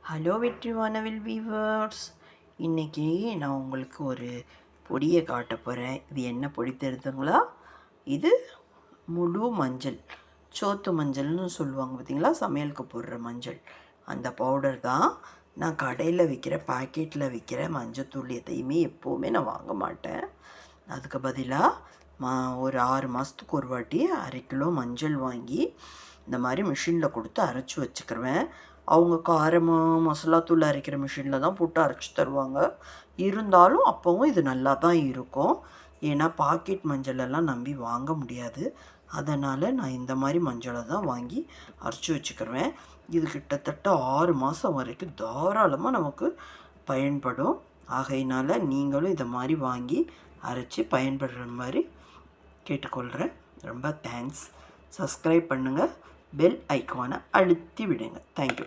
Hello வெற்றி வானவில் viewers, இன்றைக்கி நான் உங்களுக்கு ஒரு பொடியை காட்ட போகிறேன். இது என்ன பொடி தெரியுதுங்களா? இது முழு மஞ்சள், சோத்து மஞ்சள்னு சொல்லுவாங்க பார்த்தீங்களா, சமையலுக்கு போடுற மஞ்சள். அந்த பவுடர் தான். நான் கடையில் விற்கிற பாக்கெட்டில் விற்கிற மஞ்சத்தூள் எதையுமே எப்போவுமே நான் வாங்க மாட்டேன். அதுக்கு பதிலாக ஒரு 6 மாதத்துக்கு ஒரு வாட்டி 1/2 கிலோ மஞ்சள் வாங்கி இந்த மாதிரி மிஷினில் கொடுத்து அரைச்சி வச்சுக்கிருவேன். அவங்க காரமாக மசாலாத்தூள் அரைக்கிற மிஷினில் தான் போட்டு அரைச்சி தருவாங்க. இருந்தாலும் அப்போவும் இது நல்லா தான் இருக்கும். ஏன்னா பாக்கெட் மஞ்சளெல்லாம் நம்பி வாங்க முடியாது. அதனால் நான் இந்த மாதிரி மஞ்சளை தான் வாங்கி அரைச்சி வச்சுக்கிருவேன். இது கிட்டத்தட்ட 6 மாதம் வரைக்கும் தாராளமாக நமக்கு பயன்படும். ஆகையினால் நீங்களும் இதை மாதிரி வாங்கி அரைச்சி பயன்படுற மாதிரி கேட்டுக்கொள்கிறேன். ரொம்ப தேங்க்ஸ். சப்ஸ்கிரைப் பண்ணுங்கள், பெல் ஐக்கானை அழுத்தி விடுங்க. தேங்க்யூ.